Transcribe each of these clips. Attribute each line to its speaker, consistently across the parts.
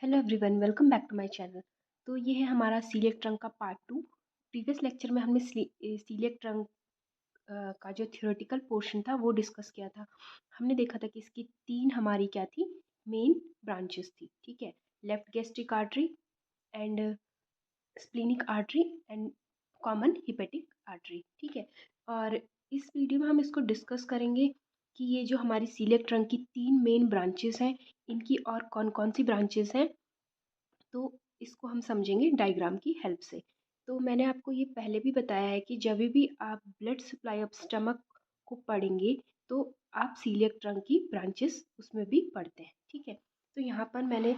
Speaker 1: Hello everyone, welcome back to my channel. तो ये है हमारा सीलिएक ट्रंक का पार्ट टू। प्रीवियस लेक्चर में हमने सीलिएक ट्रंक का जो थियोरेटिकल पोर्शन था वो डिस्कस किया था। हमने देखा था कि इसकी तीन हमारी क्या थी, मेन ब्रांचेस थी। ठीक है, left gastric artery and splenic artery and common hepatic artery. ठीक है, और इस वीडियो में हम इसको डिस्कस करेंगे कि ये जो हमारी सीलिएक ट्रंक की तीन मेन ब्रांचेस हैं, इनकी और कौन कौन सी ब्रांचेस हैं, तो इसको हम समझेंगे डायग्राम की हेल्प से। तो मैंने आपको ये पहले भी बताया है कि जब भी आप ब्लड सप्लाई ऑफ स्टमक को पढ़ेंगे तो आप सीलिएक ट्रंक की ब्रांचेस उसमें भी पढ़ते हैं। ठीक है, तो यहाँ पर मैंने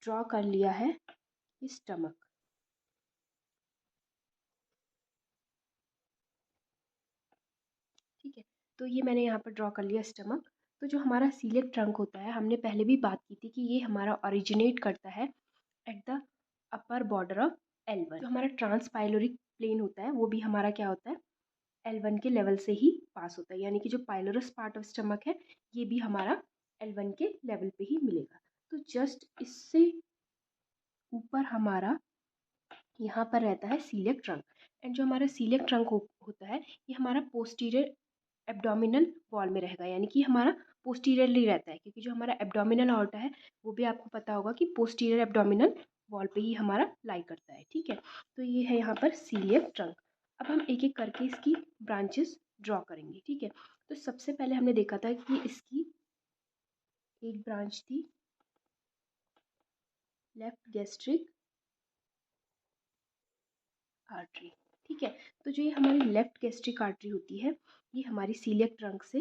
Speaker 1: ड्रॉ कर लिया है ये स्टमक। ठीक है, तो ये मैंने यहाँ पर ड्रॉ कर लिया स्टमक। तो जो हमारा सीलिएक ट्रंक होता है, हमने पहले भी बात की थी कि ये हमारा ओरिजिनेट करता है at the upper border of L1। जो हमारा ट्रांसपाइलोरिक प्लेन होता है वो भी हमारा क्या होता है, L1 के लेवल से ही पास होता है, यानी कि जो पाइलोरस पार्ट ऑफ स्टमक है ये भी हमारा L1 के लेवल पे ही मिलेगा। तो जस्ट इससे ऊपर हमारा यहाँ पर रहता है सीलिएक ट्रंक। एंड जो हमारा सीलिएक ट्रंक होता है ये हमारा पोस्टीरियर एब्डोमिनल वॉल में रहेगा, यानी कि हमारा पोस्टीरियरली रहता है, क्योंकि जो हमारा एब्डोमिनल ऑर्टा है वो भी आपको पता होगा कि पोस्टीरियर एब्डोमिनल वॉल पे ही हमारा लाई करता है। ठीक है, तो ये है यहाँ पर सीलिएक ट्रंक। अब हम एक एक करके इसकी ब्रांचेस ड्रॉ करेंगे। ठीक है, तो सबसे पहले हमने देखा था कि इसकी एक ब्रांच थी लेफ्ट गैस्ट्रिक आर्टरी। ठीक है, तो जो ये हमारी लेफ्ट गैस्ट्रिक आर्टरी होती है ये हमारी सीलिएक ट्रंक से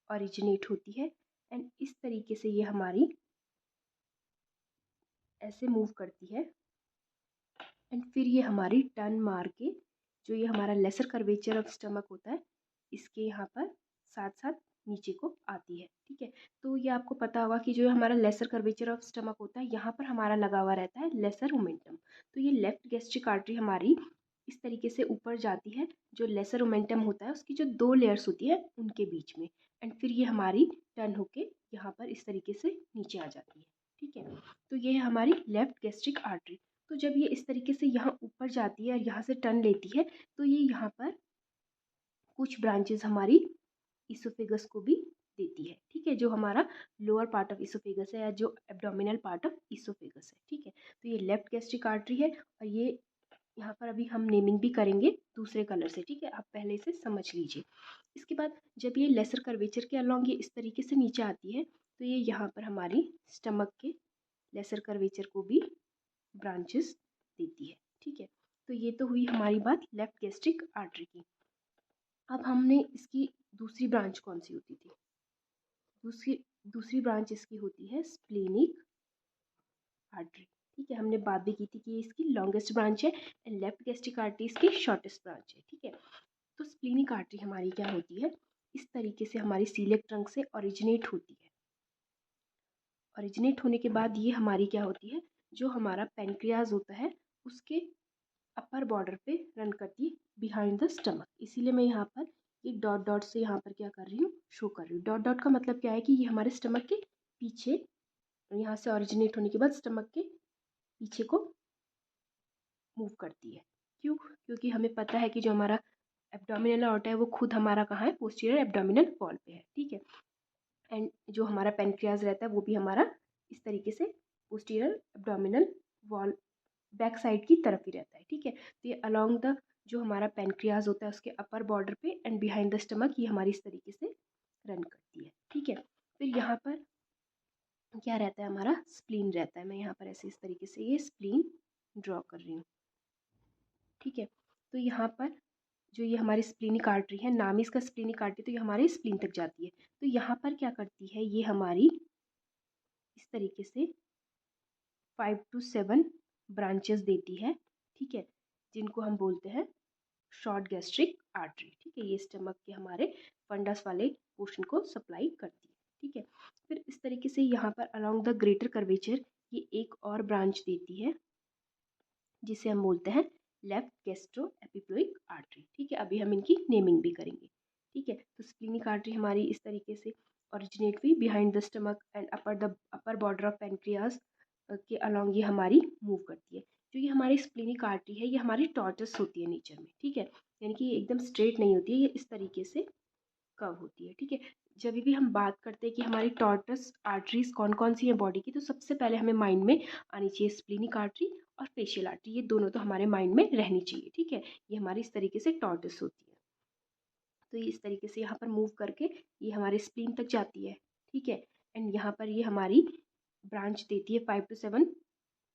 Speaker 1: ओरिजिनेट होती है। एंड इस तरीके से ये हमारी ऐसे मूव करती है एंड फिर ये हमारी टर्न मार के जो ये हमारा लेसर कर्वेचर ऑफ स्टमक होता है इसके यहाँ पर साथ साथ नीचे को आती है। ठीक है, तो ये आपको पता होगा कि जो हमारा लेसर कर्वेचर ऑफ स्टमक होता है यहाँ पर हमारा लगा हुआ रहता है लेसर मोमेंटम। तो ये लेफ्ट गैस्ट्रिक आर्टरी हमारी इस तरीके से ऊपर जाती है, जो लेसर मोमेंटम होता है उसकी जो दो लेयर्स होती है उनके बीच में, एंड फिर ये हमारी टर्न होके यहाँ पर इस तरीके से नीचे आ जाती है। ठीक है, तो ये है हमारी लेफ्ट गैस्ट्रिक आर्टरी। तो जब ये इस तरीके से यहाँ ऊपर जाती है और यहाँ से टर्न लेती है तो ये यहाँ पर कुछ ब्रांचेस हमारी इसोफेगस को भी देती है। ठीक है, जो हमारा लोअर पार्ट ऑफ इसोफेगस है या जो एब्डोमिनल पार्ट ऑफ इसोफेगस है। ठीक है, तो ये लेफ्ट गैस्ट्रिक आर्टरी है और ये यहाँ पर अभी हम नेमिंग भी करेंगे दूसरे कलर से। ठीक है, आप पहले इसे समझ लीजिए। इसके बाद जब ये लेसर कर्वेचर के अलॉन्ग ये इस तरीके से नीचे आती है तो ये यहाँ पर हमारी स्टमक के लेसर कर्वेचर को भी ब्रांचेस देती है। ठीक है, तो ये तो हुई हमारी बात लेफ्ट गैस्ट्रिक आर्टरी की। अब हमने इसकी दूसरी ब्रांच कौन सी होती थी, दूसरी दूसरी ब्रांच इसकी होती है स्प्लेनिक आर्टरी। ठीक है, हमने बात भी की थी कि ये इसकी लॉन्गेस्ट ब्रांच है एंड लेफ्ट गैस्ट्रिक आर्टरी इसकी शॉर्टेस्ट ब्रांच है। ठीक है, तो स्प्लीनिक आर्टरी हमारी क्या होती है, इस तरीके से हमारी सीलिएक ट्रंक से ओरिजिनेट होती है। ओरिजिनेट होने के बाद ये हमारी क्या होती है, जो हमारा पेनक्रियाज होता है उसके अपर बॉर्डर पे रन करती है बिहाइंड द स्टमक। इसीलिए मैं यहाँ पर एक डॉट डॉट से यहाँ पर क्या कर रही हूँ, शो कर रही हूँ। डॉट डॉट का मतलब क्या है कि ये हमारे स्टमक के पीछे, यहाँ से ओरिजिनेट होने के बाद स्टमक के पीछे को मूव करती है। क्यों, क्योंकि हमें पता है कि जो हमारा एब्डोमिनल ऑर्टा है वो खुद हमारा कहाँ है, पोस्टीरियर एब्डोमिनल वॉल पे है। ठीक है, एंड जो हमारा पेनक्रियाज रहता है वो भी हमारा इस तरीके से posterior abdominal wall back side की तरफ ही रहता है। ठीक है, तो ये अलॉन्ग द जो हमारा पेनक्रियाज होता है उसके अपर बॉर्डर पे एंड बिहाइंड द स्टमक ये हमारी इस तरीके से रन करती है। ठीक है, फिर यहाँ पर क्या रहता है, हमारा स्प्लीन रहता है। मैं यहाँ पर ऐसे इस तरीके से ये स्प्लीन ड्रॉ कर रही हूँ। ठीक है, तो यहाँ पर जो ये हमारी स्प्लीनिक आर्टरी है, नाम इसका स्प्लीनिक आर्टरी, तो ये हमारे स्प्लीन तक जाती है। तो यहाँ पर क्या करती है, ये हमारी इस तरीके से 5 to 7 ब्रांचेस देती है। ठीक है, जिनको हम बोलते हैं शॉर्ट गैस्ट्रिक आर्टरी। ठीक है, ये स्टमक के हमारे फंडस वाले पोर्शन को सप्लाई करती है। ठीक है, फिर इस तरीके से यहाँ पर अलोंग द ग्रेटर कर्वेचर ये एक और ब्रांच देती है जिसे हम बोलते हैं लेफ्ट गैस्ट्रो एपिप्लोइक आर्टरी। ठीक है, अभी हम इनकी नेमिंग भी करेंगे। ठीक है, तो स्प्लीनिक आर्टरी हमारी इस तरीके से ओरिजिनेट हुई behind the stomach and upper border of pancreas के अलॉन्ग ये हमारी मूव करती है। जो ये हमारी स्प्लेनिक आर्टरी है ये हमारी टॉर्टस होती है नेचर में, ठीक है, यानी कि ये एकदम स्ट्रेट नहीं होती है, ये इस तरीके से कर्व होती है, ठीक है। जब भी हम बात करते हैं कि हमारी टॉर्टस आर्टरीज कौन कौन सी हैं बॉडी की, तो सबसे पहले हमें माइंड में आनी चाहिए स्प्लेनिक आर्टरी और फेशियल आर्टरी, ये दोनों तो हमारे माइंड में रहनी चाहिए, ठीक है। ये हमारी इस तरीके से टॉर्टस होती है, तो ये इस तरीके से यहाँ पर मूव करके ये हमारे स्प्लीन तक जाती है, ठीक है। एंड यहाँ पर ये हमारी ब्रांच देती है 5 to 7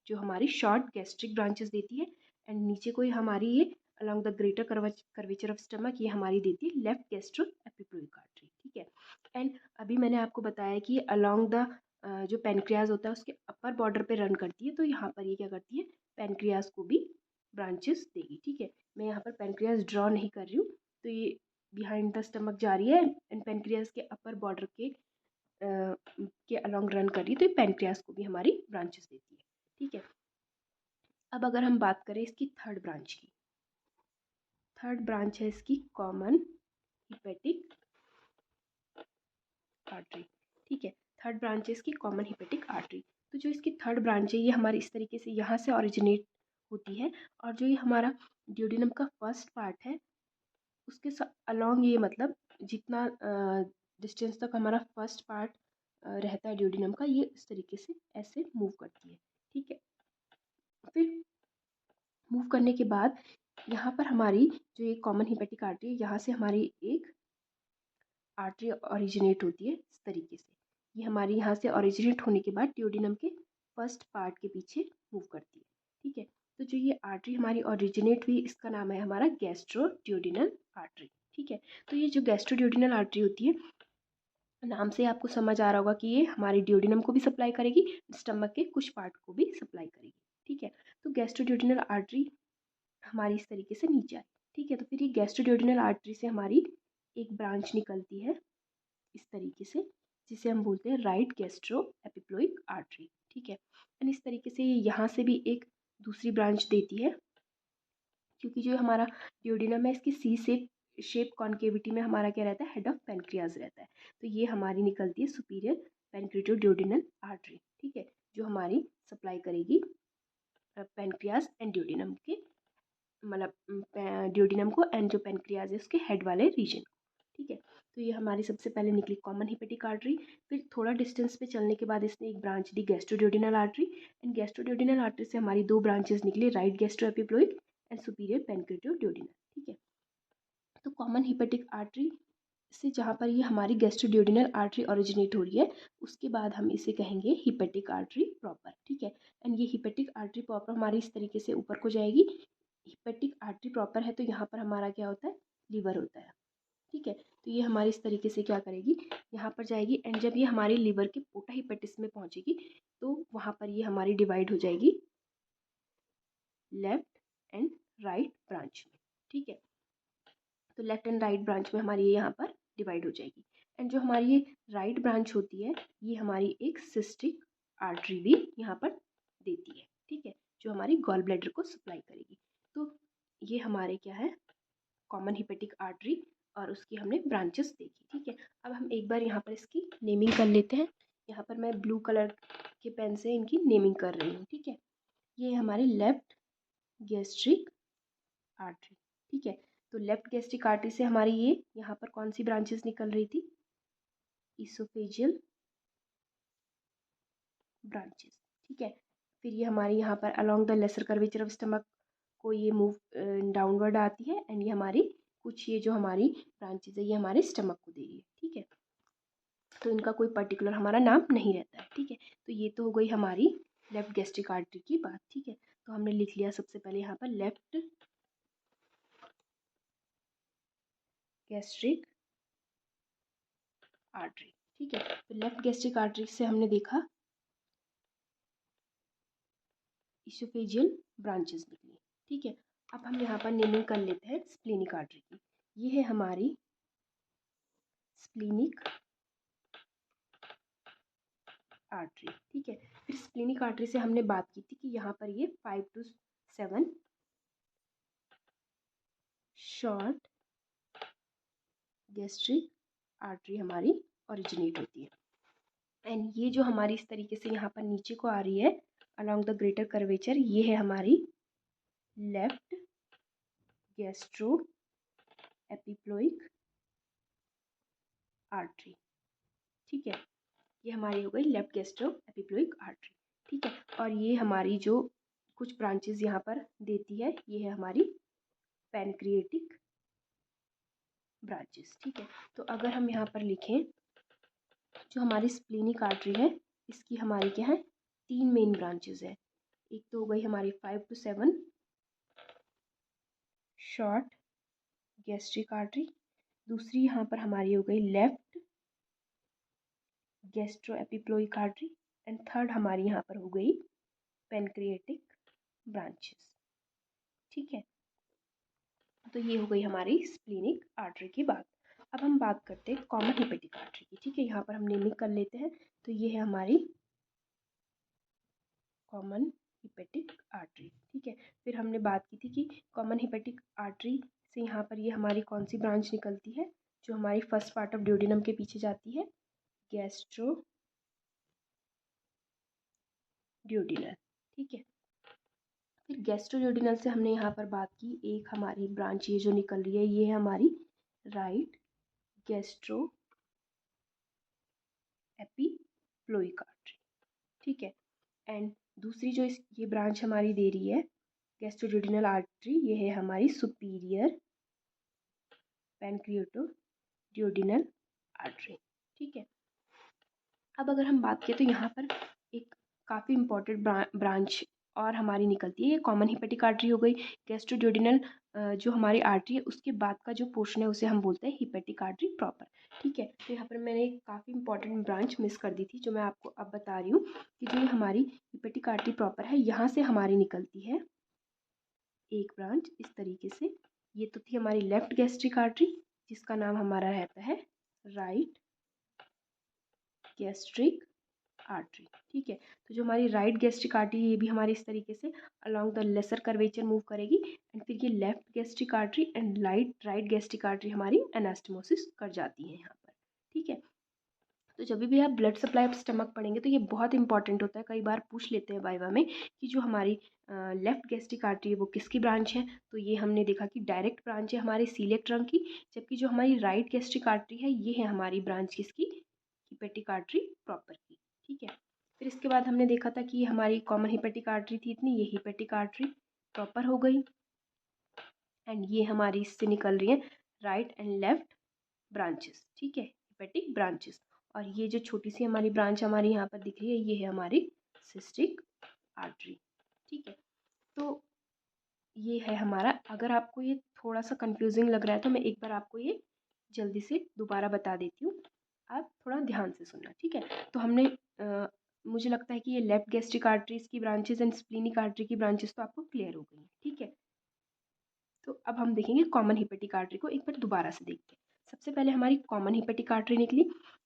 Speaker 1: जो हमारी शॉर्ट गैस्ट्रिक ब्रांचेस देती है। एंड नीचे कोई हमारी ये along the greater curvature of stomach ये हमारी देती है लेफ्ट गैस्ट्रो एपिप्लोइक आर्टरी, ठीक है। एंड अभी मैंने आपको बताया कि अलॉन्ग द जो पेनक्रियाज होता है उसके अपर बॉर्डर पे रन करती है, तो यहाँ पर ये क्या करती है, पेनक्रियाज को भी ब्रांचेस देगी, ठीक है। मैं यहाँ पर पेनक्रियाज ड्रॉ नहीं कर रही हूँ, तो ये बिहाइंड द स्टमक जा रही है एंड पेनक्रियाज के अपर बॉर्डर के अलॉन्ग रन कर रही है, तो ये पेनक्रियाज को भी हमारी ब्रांचेस देती है, ठीक है। अब अगर हम बात करें इसकी थर्ड ब्रांच की, थर्ड ब्रांच है इसकी कॉमन हिपेटिक आर्टरी, ठीक है। थर्ड ब्रांच है इसकी कॉमन हिपेटिक आर्टरी। तो जो इसकी थर्ड ब्रांच है ये हमारी इस तरीके से यहाँ से ओरिजिनेट होती है, और जो ये हमारा ड्यूडिनम का फर्स्ट पार्ट है उसके अलॉन्ग ये मतलब जितना डिस्टेंस तक हमारा फर्स्ट पार्ट रहता है ड्यूडिनम का, ये इस तरीके से ऐसे मूव करती है, ठीक है। फिर मूव करने के बाद यहाँ पर हमारी जो ये कॉमन हिपेटिक आर्टरी है यहाँ से हमारी एक आर्टरी ओरिजिनेट होती है इस तरीके से, ये हमारी यहाँ से ओरिजिनेट होने के बाद ड्यूडिनम के फर्स्ट पार्ट के पीछे मूव करती है, ठीक है। तो जो ये आर्टरी हमारी ओरिजिनेट हुई इसका नाम है हमारा गैस्ट्रोड्यूडिनल आर्टरी, ठीक है। तो ये जो गैस्ट्रोड्यूडिनल आर्टरी होती है, नाम से आपको समझ आ रहा होगा कि ये हमारी ड्यूडिनम को भी सप्लाई करेगी, स्टमक के कुछ पार्ट को भी सप्लाई करेगी, ठीक है। तो गैस्ट्रोड्यूडिनल आर्टरी हमारी इस तरीके से नीचे आई, ठीक है। तो फिर ये गैस्ट्रोड्यूडिनल आर्टरी से हमारी एक ब्रांच निकलती है इस तरीके से, जिसे हम बोलते हैं राइट गैस्ट्रो एपिप्लोइक आर्टरी, ठीक है। एंड इस तरीके से ये यहाँ से भी एक दूसरी ब्रांच देती है, क्योंकि जो हमारा ड्यूडिनम है इसकी सी शेप कॉन्केविटी में हमारा क्या रहता है, हेड ऑफ पेनक्रियाज रहता है, तो ये हमारी निकलती है सुपीरियर पेनक्रियोड्यूडिनल आर्टरी, ठीक है, जो हमारी सप्लाई करेगी पेनक्रियाज एंड ड्यूडिनम के, मतलब ड्यूडिनम को एंड जो पेनक्रियाज है उसके हेड वाले रीजन को, ठीक है। तो ये हमारी सबसे पहले निकली कॉमन हिपेटिक आर्टरी, फिर थोड़ा डिस्टेंस पे चलने के बाद इसने एक ब्रांच दी gastroduodenal artery, and gastroduodenal artery से हमारी दो ब्रांचेस निकली, right gastro epiploic and superior pancreaticoduodenal, ठीक है। तो कॉमन हिपेटिक आर्टरी से जहाँ पर ये हमारी गैस्ट्रोड्यूडिनल आर्टरी ओरिजिनेट हो रही है उसके बाद हम इसे कहेंगे हिपेटिक आर्टरी प्रॉपर, ठीक है। एंड ये हिपेटिक आर्टरी प्रॉपर हमारी इस तरीके से ऊपर को जाएगी, हिपेटिक आर्टरी प्रॉपर है तो यहाँ पर हमारा क्या होता है, लीवर होता है, ठीक है। तो ये हमारी इस तरीके से क्या करेगी, यहाँ पर जाएगी, एंड जब ये हमारी लीवर के पोर्टा हिपेटिस में पहुँचेगी तो वहाँ पर ये हमारी डिवाइड हो जाएगी लेफ्ट एंड राइट ब्रांच में, ठीक है। तो लेफ्ट एंड राइट ब्रांच में हमारी ये यहाँ पर डिवाइड हो जाएगी, एंड जो हमारी ये राइट ब्रांच होती है ये हमारी एक सिस्टिक आर्टरी भी यहाँ पर देती है, ठीक है, जो हमारी गॉल ब्लैडर को सप्लाई करेगी। तो ये हमारे क्या है, कॉमन हिपेटिक आर्टरी, और उसकी हमने ब्रांचेस देखी, ठीक है। अब हम एक बार यहाँ पर इसकी नेमिंग कर लेते हैं, यहाँ पर मैं ब्लू कलर के पेन से इनकी नेमिंग कर रही हूँ, ठीक है। ये हमारी लेफ्ट गैस्ट्रिक आर्टरी, ठीक है। तो लेफ्ट गैस्ट्रिक आर्टरी से हमारी ये यहाँ पर कौन सी ब्रांचेस निकल रही थी, इसोफेजियल ब्रांचेस, ठीक है। फिर ये हमारी यहाँ पर along the lesser curvature of stomach को ये मूव डाउनवर्ड आती है, एंड ये हमारी कुछ ये जो हमारी ब्रांचेस है ये हमारे स्टमक को दे रही है, ठीक है। तो इनका कोई पर्टिकुलर हमारा नाम नहीं रहता है, ठीक है। तो ये तो हो गई हमारी लेफ्ट गैस्ट्रिक आर्टरी की बात, ठीक है। तो हमने लिख लिया सबसे पहले यहाँ पर लेफ्ट गैस्ट्रिक आर्टरी, ठीक है। तो लेफ्ट गैस्ट्रिक आर्टरी से हमने देखा इसोफेजियल ब्रांचेस निकली, ठीक है। अब हम यहाँ पर नेमिंग कर लेते हैं स्प्लीनिक आर्टरी की, ये है हमारी स्प्लीनिक आर्टरी, ठीक है। फिर स्प्लीनिक आर्टरी से हमने बात की थी कि यहाँ पर ये 5 to 7 शॉर्ट गैस्ट्रिक आर्टरी हमारी ओरिजिनेट होती है, एंड ये जो हमारी इस तरीके से यहाँ पर नीचे को आ रही है along the greater curvature, ये है हमारी लेफ्ट गैस्ट्रो एपिप्लोइक आर्टरी। ठीक है, ये हमारी हो गई लेफ्ट गैस्ट्रो एपिप्लोइक आर्टरी। ठीक है, और ये हमारी जो कुछ ब्रांचेस यहाँ पर देती है, ये है हमारी पैनक्रिएटिक ब्रांचेस। ठीक है, तो अगर हम यहाँ पर लिखें, जो हमारी स्प्लीनिक आर्टरी है, इसकी हमारी क्या है, 3 मेन ब्रांचेस है। एक तो हो गई हमारी 5 to 7 शॉर्ट गैस्ट्रिक आर्टरी, दूसरी यहाँ पर हमारी हो गई left gastro epiploic artery, and third हमारी यहाँ पर हो गई पैनक्रिएटिक ब्रांचेस। ठीक है, तो ये हो गई हमारी स्प्लीनिक आर्टरी की बात। अब हम बात करते हैं कॉमन हिपेटिक आर्टरी की। ठीक है, यहाँ पर हम नेमिंग कर लेते हैं। तो ये है हमारी कॉमन हिपेटिक आर्टरी। ठीक है, फिर हमने बात की थी कि कॉमन हिपेटिक आर्टरी से यहाँ पर ये हमारी कौन सी ब्रांच निकलती है, जो हमारी फर्स्ट पार्ट ऑफ ड्यूडेनम के पीछे जाती है, गैस्ट्रो ड्यूडेनल। ठीक है, फिर गैस्ट्रोड्यूडेनल से हमने यहाँ पर बात की, एक हमारी ब्रांच ये जो निकल रही है, ये है हमारी राइट गैस्ट्रो एपिप्लोइक आर्टरी। ठीक है, एंड दूसरी जो ये ब्रांच हमारी दे रही है गैस्ट्रोड्यूडेनल आर्टरी, ये है हमारी सुपीरियर पैनक्रिएटोड्यूडेनल आर्टरी। ठीक है, अब अगर हम बात करें तो यहाँ पर एक काफ़ी इम्पॉर्टेंट ब्रांच और हमारी निकलती है, ये कॉमन हिपेटिक आर्टरी हो गई। गैस्ट्रोड्यूडेनल जो हमारी आर्टरी है, उसके बाद का जो पोर्शन है उसे हम बोलते हैं हिपेटिक आर्टरी प्रॉपर। ठीक है, तो यहाँ पर मैंने एक काफ़ी इंपॉर्टेंट ब्रांच मिस कर दी थी, जो मैं आपको अब बता रही हूँ कि जो हमारी हिपेटिक आर्टरी प्रॉपर है, यहाँ से हमारी निकलती है एक ब्रांच इस तरीके से। ये तो थी हमारी लेफ्ट गैस्ट्रिक आर्टरी, जिसका नाम हमारा रहता है राइट गैस्ट्रिक आर्टरी। ठीक है, तो जो हमारी राइट गैस्ट्रिक आर्टरी, ये भी हमारी इस तरीके से along the lesser curvature move करेगी, एंड फिर ये left gastric artery and right gastric artery हमारी एनास्टमोसिस कर जाती है यहाँ पर। ठीक है, तो जब भी आप ब्लड सप्लाई ऑफ स्टमक पढ़ेंगे तो ये बहुत इंपॉर्टेंट होता है। कई बार पूछ लेते हैं वाइवा में कि जो हमारी लेफ्ट गैस्ट्रिक आर्टरी है वो किसकी ब्रांच है, तो ये हमने देखा कि डायरेक्ट ब्रांच है हमारे सीलिएक ट्रंक की, जबकि जो हमारी राइट गैस्ट्रिक आर्टरी है, ये है हमारी ब्रांच किसकी, हिपेटिक आर्टरी प्रॉपर की। ठीक है, फिर इसके बाद हमने देखा था कि ये हमारी कॉमन हिपेटिक आर्टरी थी इतनी, ये हिपेटिक आर्टरी प्रॉपर हो गई, एंड ये हमारी इससे निकल रही है राइट एंड लेफ्ट ब्रांचेस। ठीक है, हिपेटिक ब्रांचेस, और ये जो छोटी सी हमारी ब्रांच हमारी यहाँ पर दिख रही है, ये है हमारी सिस्टिक आर्टरी। ठीक है, तो ये है हमारा, अगर आपको ये थोड़ा सा कंफ्यूजिंग लग रहा है तो मैं एक बार आपको ये जल्दी से दोबारा बता देती हूँ, आप थोड़ा ध्यान से सुनना। ठीक है, तो हमने मुझे लगता है कि ये लेफ्ट गैस्ट्रिक आर्टरीज की ब्रांचेस एंड स्प्लीनिक आर्टरी की ब्रांचेस तो आपको क्लियर हो गई। ठीक है, तो अब हम देखेंगे कॉमन हिपेटिक आर्टरी को एक बार दोबारा से देखते हैं। सबसे पहले हमारी कॉमन हिपेटिक आर्टरी निकली।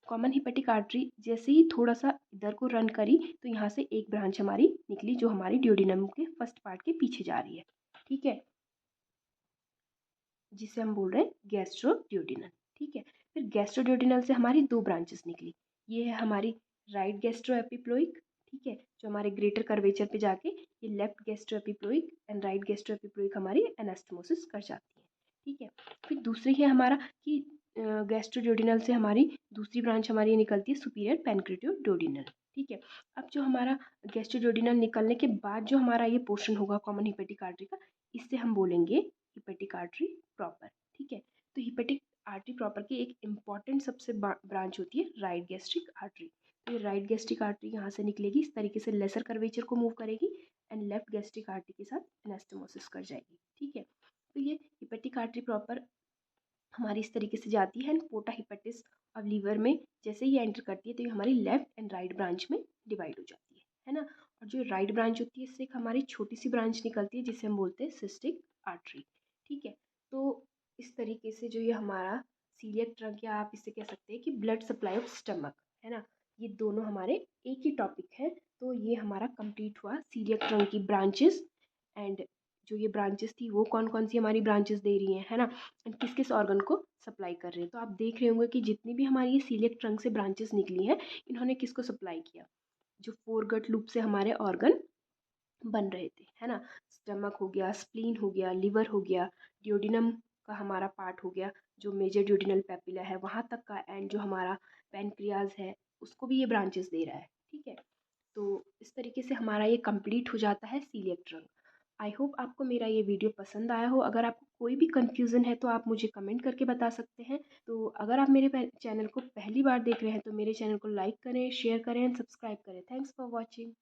Speaker 1: कॉमन हिपेटिक आर्टरी जैसे ही थोड़ा सा इधर को रन करी, तो यहाँ से एक ब्रांच हमारी निकली जो हमारी ड्यूडेनम के फर्स्ट पार्ट के पीछे जा रही है। ठीक है, जिसे हम बोल रहे हैं गैस्ट्रोड्यूडेनल। ठीक है, फिर गैस्ट्रोड्यूडेनल से हमारी 2 ब्रांचेस निकली, ये है हमारी राइट गैस्ट्रो एपिप्लोइक। ठीक है, जो हमारे ग्रेटर कर्वेचर पे जाके ये left gastro epiploic and right gastro epiploic हमारी एनास्टमोसिस कर जाती है। ठीक है, फिर दूसरी है हमारा कि गैस्ट्रोड्यूडेनल से हमारी दूसरी ब्रांच हमारी निकलती है सुपीरियर पैनक्रिएटोड्यूडेनल। ठीक है, अब जो हमारा गैस्ट्रोड्यूडेनल निकलने के बाद जो हमारा ये पोर्शन होगा कॉमन हिपेटिक आर्टरी का, इससे हम बोलेंगे हिपेटिक आर्टरी प्रॉपर। ठीक है, तो हिपेटिक आर्टरी प्रॉपर की एक इम्पॉर्टेंट सबसे ब्रांच होती है राइट गैस्ट्रिक आर्टरी। तो ये राइट गैस्ट्रिक आर्टरी यहाँ से निकलेगी, इस तरीके से लेसर कर्वेचर को मूव करेगी एंड लेफ्ट गैस्ट्रिक आर्टरी के साथ एनास्टमोसिस कर जाएगी। ठीक है, तो ये हिपेटिक आर्टरी प्रॉपर हमारी इस तरीके से जाती है एंड पोर्टा हिपेटिस अब लीवर में जैसे ही एंटर करती है तो ये हमारी लेफ्ट एंड राइट ब्रांच में डिवाइड हो जाती है ना। और जो राइट ब्रांच होती है, इससे एक हमारी छोटी सी ब्रांच निकलती है जिसे हम बोलते हैं सिस्टिक आर्टरी। ठीक है, तो इस तरीके से जो ये हमारा सीलिएक ट्रंक, या आप इसे कह सकते हैं कि ब्लड सप्लाई ऑफ स्टमक है ना, ये दोनों हमारे एक ही टॉपिक है। तो ये हमारा कंप्लीट हुआ सीलिएक ट्रंक की ब्रांचेस, एंड जो ये ब्रांचेस थी वो कौन कौन सी हमारी ब्रांचेस दे रही हैं, है ना, एंड किस किस ऑर्गन को सप्लाई कर रहे हैं। तो आप देख रहे होंगे कि जितनी भी हमारी ये सीलिएक ट्रंक से ब्रांचेस निकली हैं, इन्होंने किसको सप्लाई किया, जो फोरगट लूप से हमारे ऑर्गन बन रहे थे, है ना। स्टमक हो गया, स्प्लीन हो गया, लिवर हो गया, ड्यूडिनम का हमारा पार्ट हो गया, जो मेजर ड्यूडिनल पेपिला है वहाँ तक का, एंड जो हमारा पैनक्रियाज है उसको भी ये ब्रांचेस दे रहा है, ठीक है। तो इस तरीके से हमारा ये कंप्लीट हो जाता है सीलिएक ट्रंक। आई होप आपको मेरा ये वीडियो पसंद आया हो। अगर आपको कोई भी कन्फ्यूज़न है तो आप मुझे कमेंट करके बता सकते हैं। तो अगर आप मेरे चैनल को पहली बार देख रहे हैं तो मेरे चैनल को लाइक करें, शेयर करें एंड सब्सक्राइब करें। Thanks for watching.